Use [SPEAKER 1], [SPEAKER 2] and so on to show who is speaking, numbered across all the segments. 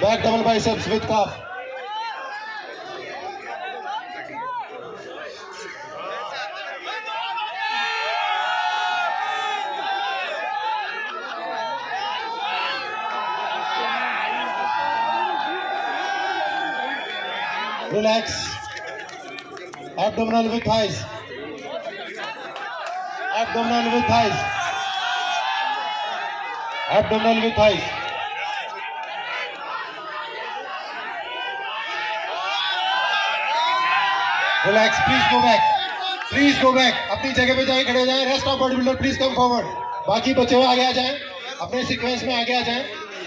[SPEAKER 1] Back double biceps with calf. Relax. Abdominal with thighs. Abdominal with thighs. Abdominal with thighs. Relax. Please go back. Please go back. अपनी जगह पे जाए, खड़े हो जाए. Rest of body builder, please come forward. बाकी बच्चे हुए आगे आ जाएं. अपने सीक्वेंस में आगे आ जाएं.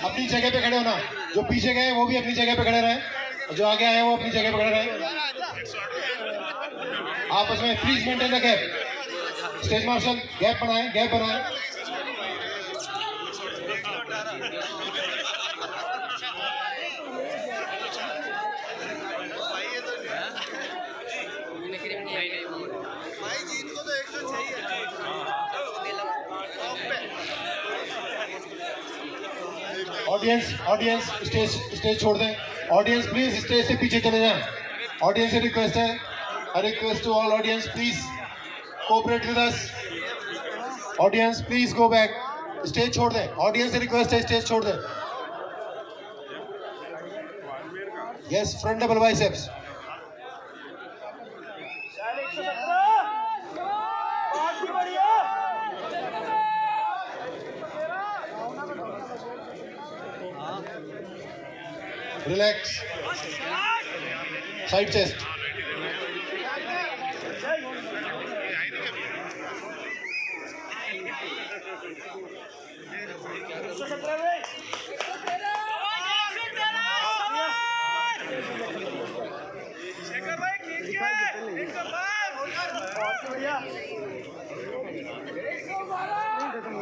[SPEAKER 1] अपनी जगह पे खड़े होना. जो पीछे गए वो भी अपनी जगह पे खड़े रहें. जो आगे आए वो अपनी जगह पे खड़े रहें. आपस में please maintain the gap. Stage marshal gap बनाएं, गैप बनाएं. ऑडियंस स्टेज छोड़ दें. ऑडियंस प्लीज स्टेज से पीछे चले जाएं. ऑडियंस से रिक्वेस्ट है. A request to all audience, please cooperate with us. Audience, please go back. Stage छोड़ दें. Audience से request है, stage छोड़ दें. Yes, front double biceps. Relax. Side chest.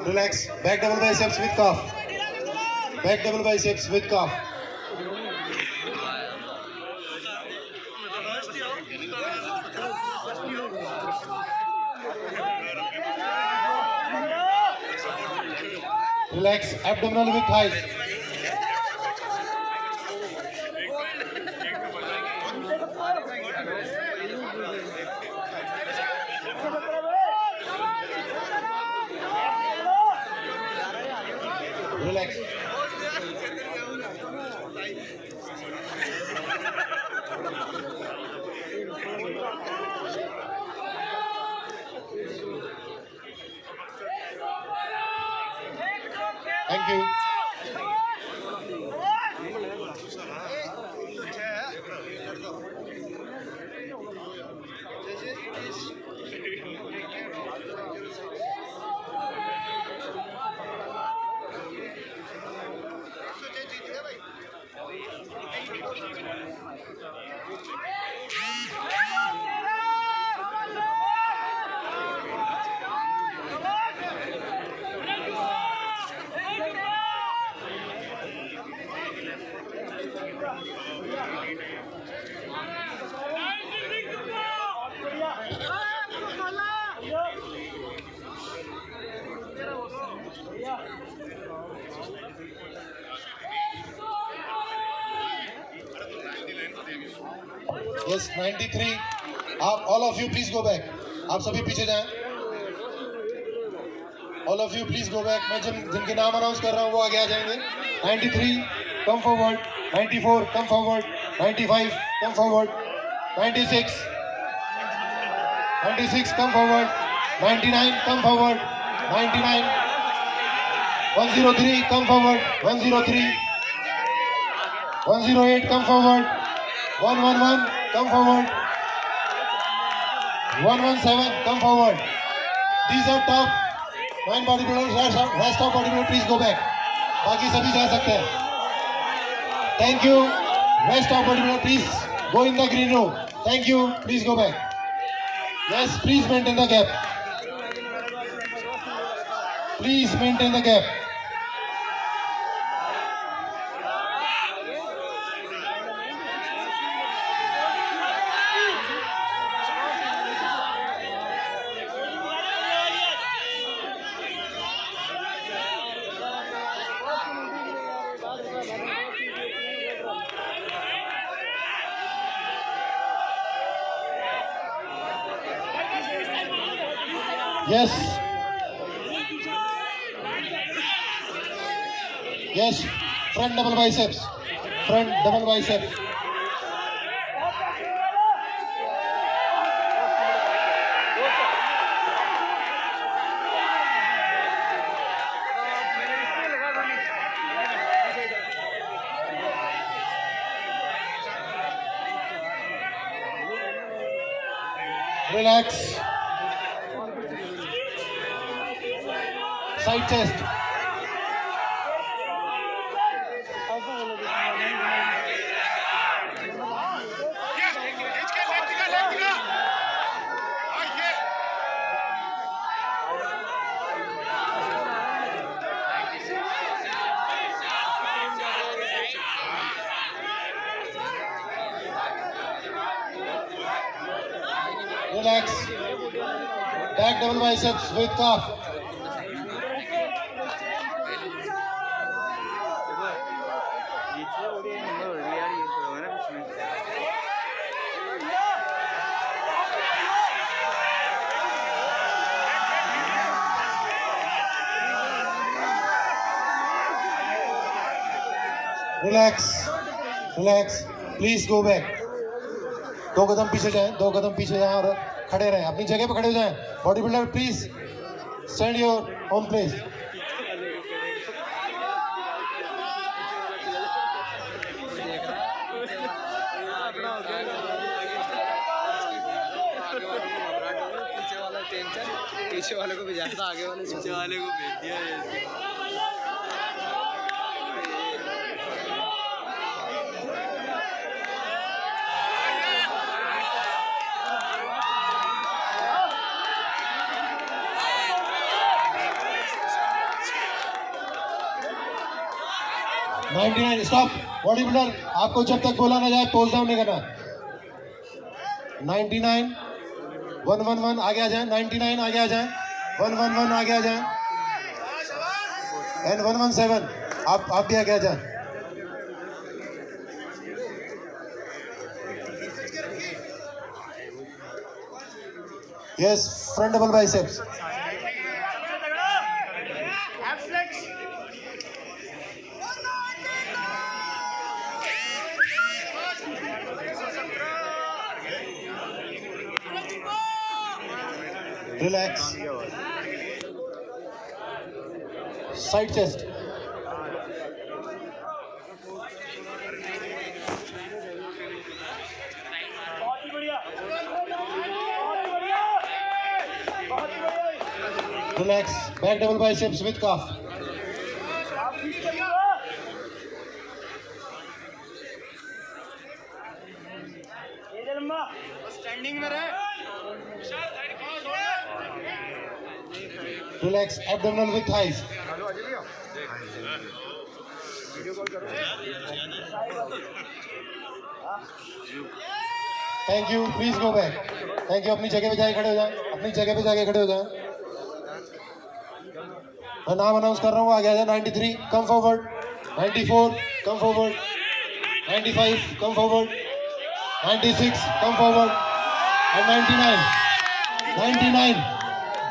[SPEAKER 1] Relax. Back double biceps with calf. Back double biceps with calf. Relax. Abdominal with thighs. Relax. Thank you. Yes, 93. आप all of you please go back. आप सभी पीछे जाएं. All of you please go back. मैं जिनके नाम announce कर रहा हूँ वो आगे आ जाएंगे. 93, come forward. 94, come forward. 95, come forward. 96, 96, come forward. 99, come forward. 99, 103, come forward. 103, 108, come forward. 111, come forward. 117, come forward. These are top 9 bodybuilders. Rest of bodybuilders, please go back. बाकी सभी जा सकते हैं. Thank you. Rest of bodybuilders, please go in the green room. Thank you. Please go back. Yes, please maintain the gap. Please maintain the gap. Yes. Yes. Front double biceps. Front double biceps. Relax. Side chest. Relax. Back double biceps with calf. Relax. Relax. Please go back. 2 कदम पीछे जाएं, 2 कदम पीछे जाएं और खड़े रहें, अपनी जगह पर खड़े हो जाएं. Body builder please stand your own place.
[SPEAKER 2] पीछे वाले को भी जाता, आगे वाले पीछे वाले को भेज दिया.
[SPEAKER 1] स्टॉप. बॉडी बिल्डर आपको जब तक बोला ना जाए पोज डाउन नहीं करना. 99 111 आगे आ जाए. 99 आगे आ जाए. 111 आगे आ जाए. एंड 117 आप भी आगे आ जाए. Yes. Front double biceps. Relax. Side chest. Relax. Back double biceps with calf.
[SPEAKER 2] Standing में रहे.
[SPEAKER 1] Relax. Abdominal with thighs. Thank you. Please go back. Thank you. अपनी जगह पे जाके खड़े हो जाएं. अपनी जगह पे जाके खड़े हो जाएं. मैं नाम अनाउंस कर रहा हूँ. आगे आ जाए. 93 come forward. 94 come forward. 95 come forward. 96 come forward. And 99.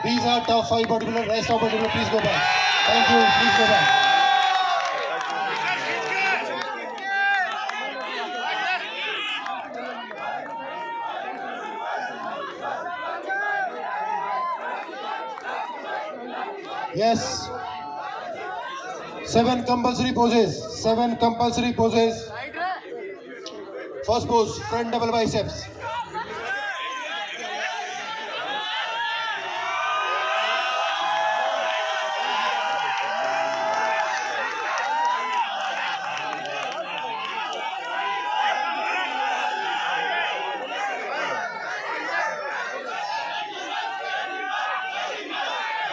[SPEAKER 1] These are top 5 bodybuilders. Rest of bodybuilders, please go back. Thank you. Please go back. Yes. 7 compulsory poses. 7 compulsory poses. First pose, front double biceps.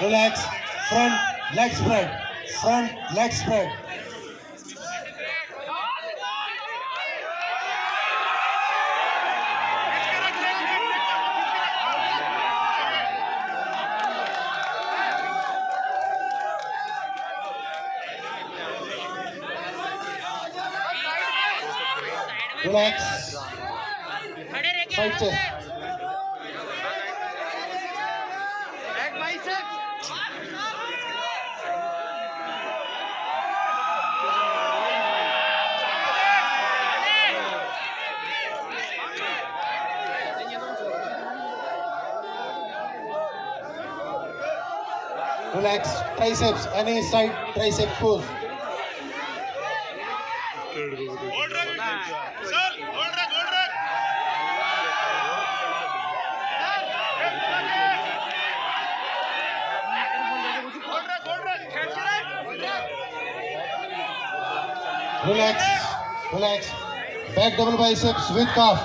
[SPEAKER 1] Relax. Front leg spread. Front leg spread. Relax. Side chest.
[SPEAKER 2] Back biceps.
[SPEAKER 1] Relax. Triceps. Any side tricep pose. Relax. Relax. Back double biceps with calf.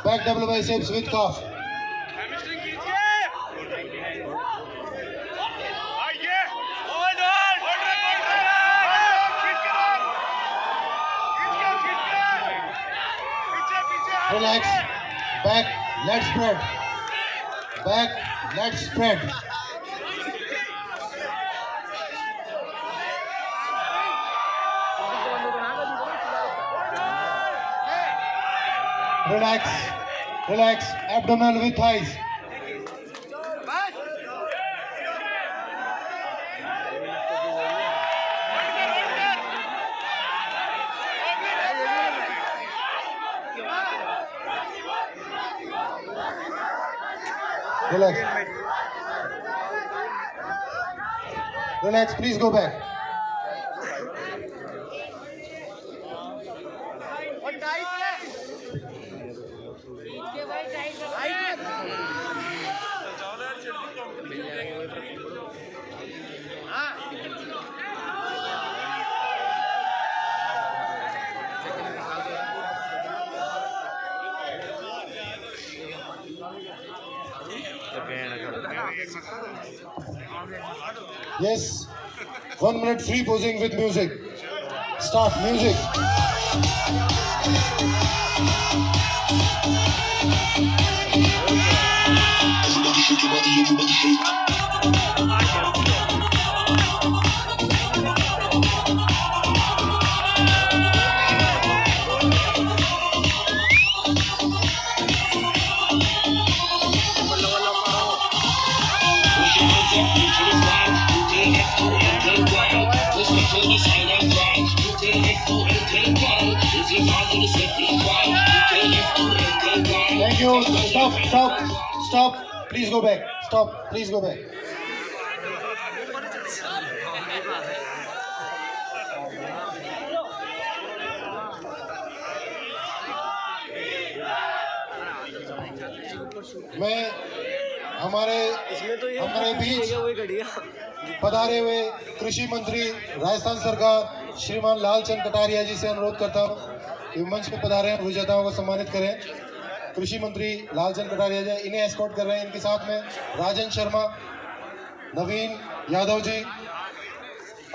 [SPEAKER 1] Back double biceps with calf. Relax. Back leg spread. Back leg spread. Relax. Relax. Abdominal with thighs. Relax. Relax, please go back. Yes, 1 minute free posing with music. Start music.
[SPEAKER 3] Everybody shake your body, everybody shake. Push your hands up into the sky. Do the X, do it, right. Listen to the side and right. Do the X, do it, right. If you're not gonna set me right. Do the X, do it, right.
[SPEAKER 1] Thank you. Stop. Please go back. Stop. Please go back. मैं हमारे बीच पधारे हुए कृषि मंत्री राजस्थान सरकार श्रीमान लालचंद कटारिया जी से अनुरोध करता हूं कि मंच पे पधारे हैं, विजेताओं को सम्मानित करें। कृषि मंत्री लालचंद कटारिया जी इन्हें एस्कॉर्ट कर रहे हैं। इनके साथ में राजन शर्मा, नवीन यादव जी,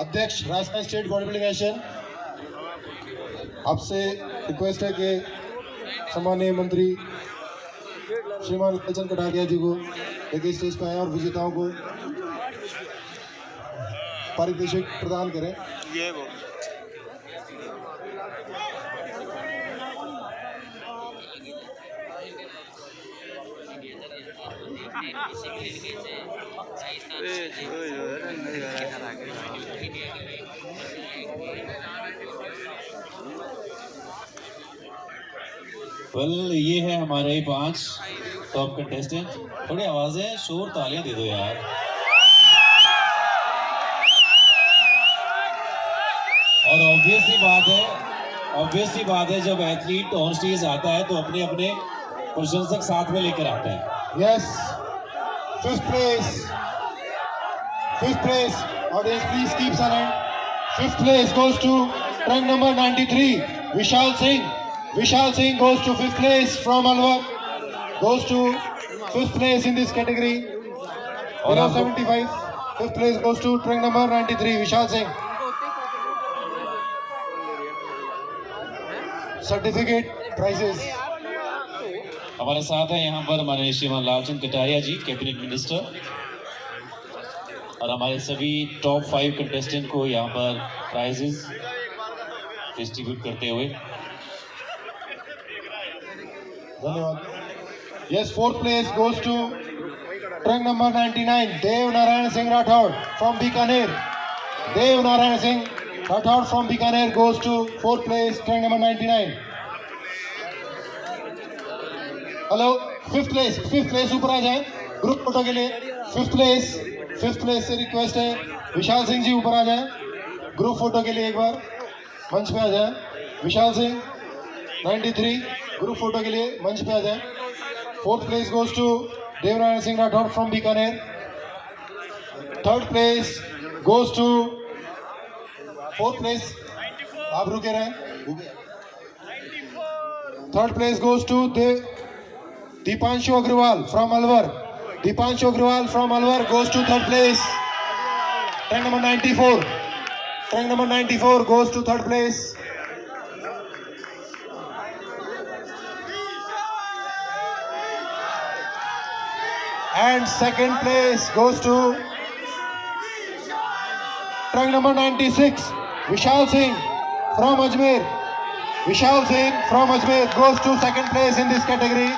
[SPEAKER 1] अध्यक्ष Rajasthan state body building association. आपसे रिक्वेस्ट है कि सम्मानीय मंत्री श्रीमान लालचंद कटारिया जी को लेकर स्टेज पर आए और विजेताओं को पारितोषिक प्रदान करें।
[SPEAKER 4] ये है हमारे 5 टॉप कंटेस्टेंट। थोड़ी आवाजें, शोर, तालियां दे दो यार। और ऑब्वियसली बात है जब एथलीट ऑन स्टेज आता है तो अपने अपने प्रशंसक साथ में लेकर आते हैं।
[SPEAKER 1] Yes, fifth place audience please keep silent. Fifth place goes to rank number 93 Vishal Singh goes to fifth place from Alwar, goes to fifth place in this category. Below 75, fifth place goes to rank number 93 Vishal Singh. Certificate, prizes.
[SPEAKER 4] हमारे साथ है यहाँ पर हमारे श्रीमान लालचंद कटारिया जी, cabinet minister, और हमारे सभी टॉप 5 कंटेस्टेंट को यहाँ पर प्राइजेस डिस्ट्रीब्यूट करते हुए
[SPEAKER 1] धन्यवाद। Yes, fourth place goes to rank number 99 Dev Narayan Singh Rathod from Bikaner. Dev Narayan Singh Rathod from Bikaner goes to fourth place, rank number 99. Hello. Fifth place ऊपर आ जाए group photo के लिए। Fifth place से request है विशाल सिंह जी ऊपर आ जाए group photo के लिए, एक बार मंच पे आ जाए। विशाल सिंह 93 ग्रुप फोटो के लिए मंच पे आ जाए। Fourth place goes to Devnarayan Singh Rathore from Bikaner. Third place goes to fourth place, आप रुके रहे। Third place goes to Deepanshu Agarwal from Alwar. Deepanshu Agarwal from Alwar goes to third place. Rank number 94. Rank number 94 goes to third place. And second place goes to rank number 96. Vishal Singh from Ajmer. Vishal Singh from Ajmer goes to second place in this category.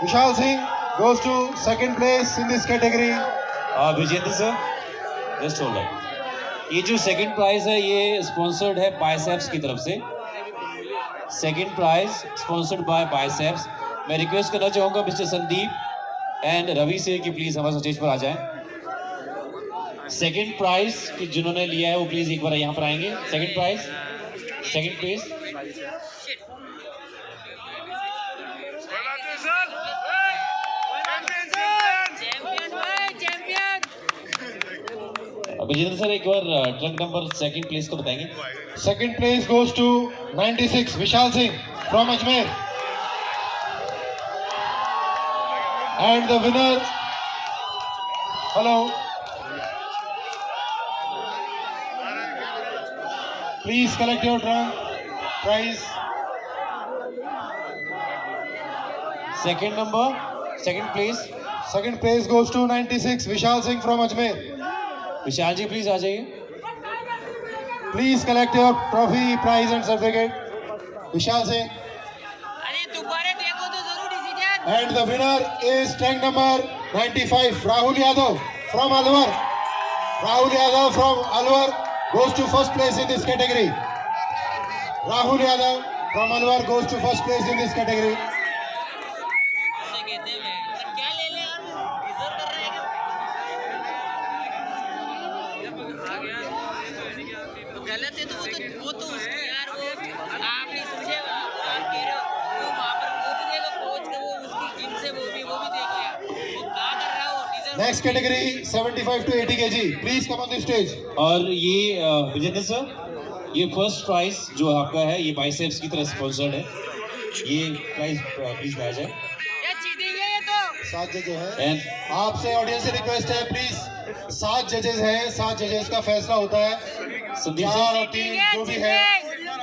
[SPEAKER 1] Vishal Singh goes to second place in this category.
[SPEAKER 4] Vijendra sir, just hold on. ये जो second prize है ये sponsored है biceps की तरफ से। Second prize sponsored by Biceps. मैं request करना चाहूँगा मिस्टर संदीप एंड रवि से कि प्लीज़ हमारे स्टेज पर आ जाएं। सेकंड प्राइज कि जिन्होंने लिया है वो प्लीज़ एक बार यहाँ पर आएंगे। Second prize, second place. Vijendra sir एक बार ट्रक नंबर सेकंड प्लेस को बताएंगे।
[SPEAKER 1] Second place goes to 96 Vishal Singh from Ajmer. And the winner, hello, please collect your prize.
[SPEAKER 4] Second number, second place.
[SPEAKER 1] Second place goes to 96 Vishal Singh from Ajmer.
[SPEAKER 4] Vishal ji please आ जाइए।
[SPEAKER 1] Please collect your trophy, prize and certificate. Vishal Singh.
[SPEAKER 2] अरे दोबारा देखो तो जरूर decision.
[SPEAKER 1] And the winner is rank number 95 Rahul Yadav from Alwar. Rahul Yadav from Alwar goes to first place in this category. Rahul Yadav from Alwar goes to first place in this category.
[SPEAKER 2] ऐसे कहते हैं पर क्या ले ले यार, deserve कर रहे हैं तो गलत है। तो वो तो उसकी यार वो आप नहीं समझे, आप कह रहे हो वो वहाँ पर वो भी देखो कोच का वो उसकी जिम से वो भी देखिए वो क्या कर रहा है वो deserve.
[SPEAKER 1] Next category 75 to 80 kg. Please come on the stage.
[SPEAKER 4] और ये विजेंद्र सर, ये फर्स्ट प्राइज जो आपका है ये बाइसेप्स की तरफ स्पॉन्सर्ड है। ये प्राइज प्लीज आ जाए।
[SPEAKER 2] ये चीटिंग है ये तो।
[SPEAKER 1] 7 जजेस हैं।
[SPEAKER 4] एंड
[SPEAKER 1] आपसे ऑडियंस से रिक्वेस्ट है प्लीज, 7 जजेस हैं, 7 जजेस का फैसला होता है।
[SPEAKER 4] संदीप
[SPEAKER 1] 4
[SPEAKER 4] सर,
[SPEAKER 1] और 3 जो भी है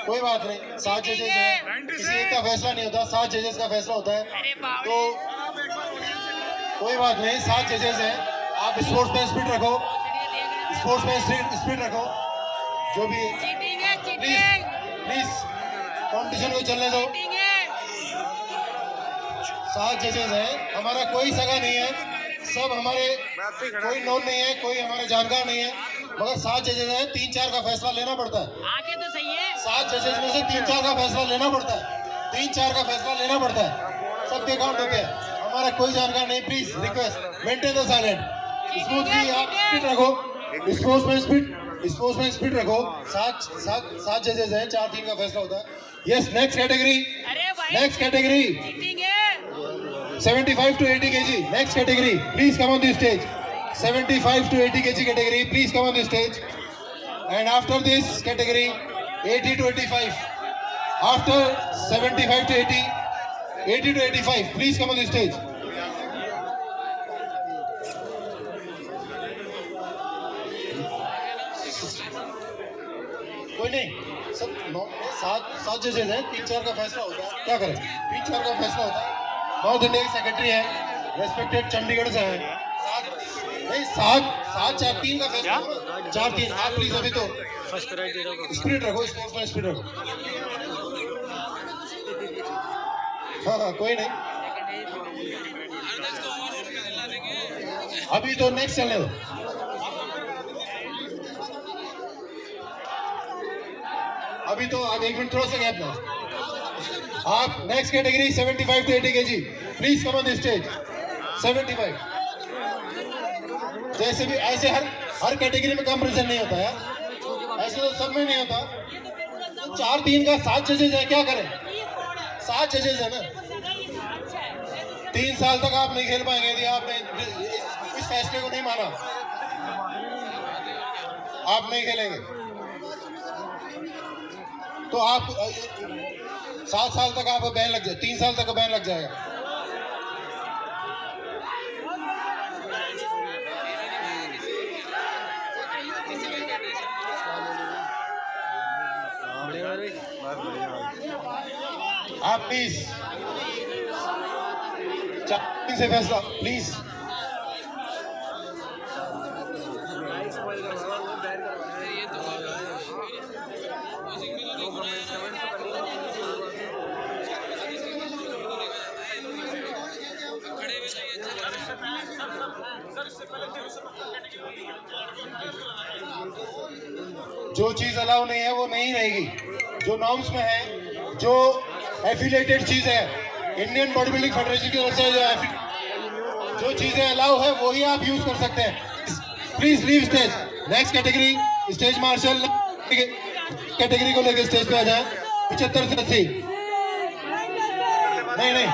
[SPEAKER 1] कोई बात नहीं, 7 जजेस हैं, किसी एक का फैसला नहीं होता, 7 जजेस का फैसला होता है।
[SPEAKER 2] अरे बाप
[SPEAKER 1] तो कोई बात नहीं, 7 जजेस हैं। आप स्पोर्ट्समैन स्पिरिट रखो, स्पोर्ट्समैन स्पिरिट रखो, जो भी
[SPEAKER 2] चीटिंग है
[SPEAKER 1] प्लीज प्लीज कंपटीशन को चलने दो।
[SPEAKER 2] चीटिंग है।
[SPEAKER 1] 7 जजेस हैं, हमारा कोई सगा नहीं है, सब हमारे कोई नोन नहीं है, कोई हमारा जानकार नहीं है, मगर 7 जजेस हैं, 3-4 का फैसला लेना पड़ता है।
[SPEAKER 2] आगे तो सही है।
[SPEAKER 1] 7 जजेस में से 3-4 का फैसला लेना पड़ता है, 3-4 का फैसला लेना पड़ता है, सबके काउंट होते हैं। हमारा कोई जानकार नहीं, please request maintain the silent. Smoothly आप स्पीड रखो, स्पोर्ट्समैन स्पीड रखो। 7 जजेस हैं, 4-3 का फैसला होता है। यस, नेक्स्ट कैटेगरी,
[SPEAKER 2] अरे भाई
[SPEAKER 1] नेक्स्ट कैटेगरी
[SPEAKER 2] चीटिंग है।
[SPEAKER 1] 75 to 80 kg. Next category, please come on the stage. 75 to 80 kg category, please come on the stage. And after this category, 80 to 85. After 75 to 80, 80 to 85, please come on the stage. कोई नहीं, सब 7 जजेस हैं, 3-4 का फैसला होता है, क्या करें, 3-4 का फैसला होता है। नॉर्थ इंडिया के सेक्रेटरी है, रेस्पेक्टेड चंडीगढ़ से हैं। 7-4-3 का फैसला होगा, 4-3। आप प्लीज अभी तो स्पिरिट रखो, स्पोर्ट्समैन स्पिरिट रखो। हाँ, कोई नहीं, अभी तो नेक्स्ट चलने दो। अभी तो आप 1 मिनट थोड़ा सा गैप लो, आप next category 75 to 80 kg, please come on the stage. 75। जैसे भी ऐसे हर कैटेगरी में कंपैरिजन नहीं होता यार, ऐसे तो सब में नहीं होता। तो 4-3 का 7 जजेस है, क्या करें? 7 जजेस है ना। 3 साल तक आप नहीं खेल पाएंगे यदि आपने इस फैसले को नहीं माना। आप नहीं खेलेंगे तो आप 7 साल तक आपको बैन लग जाए, 3 साल तक बैन लग जाएगा। आप प्लीज से फैसला प्लीज। जो चीज अलाउ नहीं है वो नहीं रहेगी। जो नॉर्म्स में है, जो एफिलिएटेड चीज है इंडियन बॉडी बिल्डिंग फेडरेशन की तरफ से, जो चीजें अलाउ है वही आप यूज कर सकते हैं। Please leave stage. Next category stage marshal category को लेकर स्टेज पे आ जाए। 75 से 80। नहीं,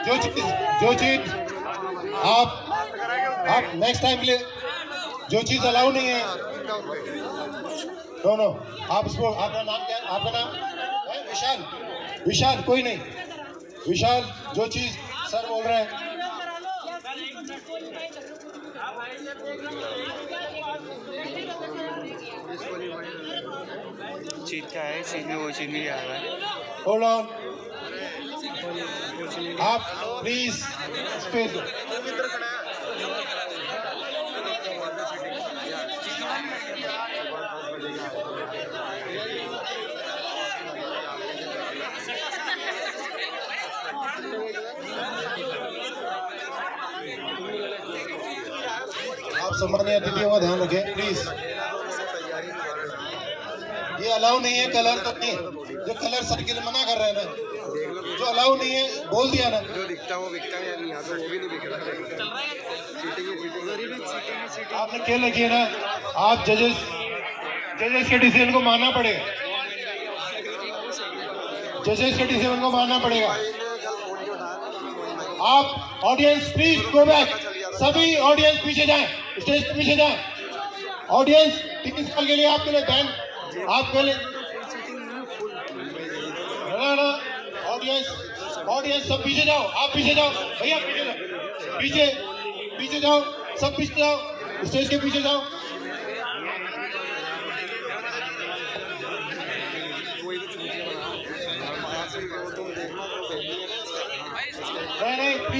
[SPEAKER 1] जो चीज आप नेक्स्ट टाइम के लिए जो चीज अलाउ नहीं है, नो आप इसको, आपका नाम क्या है? आपका नाम है विशाल, कोई नहीं। विशाल, जो चीज सर बोल रहे हैं,
[SPEAKER 5] चीज का है, चीज में वो चीज नहीं आ रहा है।
[SPEAKER 1] होल्ड ऑन, आप प्लीज स्पेस दो। आप सम्मानीय अतिथियों का ध्यान रखें प्लीज। ये अलाउ नहीं है, कलर तो नहीं, जो कलर सर्किल मना कर रहे हैं ना, जो अलाउ नहीं है बोल दिया ना।
[SPEAKER 5] जो दिखता है वो बिकता है, नहीं आता वो भी नहीं बिक रहा।
[SPEAKER 1] आपने खेल रखी है ना, आप जजेस के डिसीजन को मानना पड़ेगा। जजेस के डिसीजन को मानना पड़ेगा। आप ऑडियंस प्लीज गो बैक। सभी ऑडियंस पीछे जाएं, स्टेज पे पीछे जाएं। ऑडियंस 3 साल के लिए आपके लिए बैन, आपके लिए ऑडियंस सब पीछे जाओ। आप पीछे जाओ भैया, पीछे जाओ, सब पीछे जाओ, स्टेज के पीछे जाओ।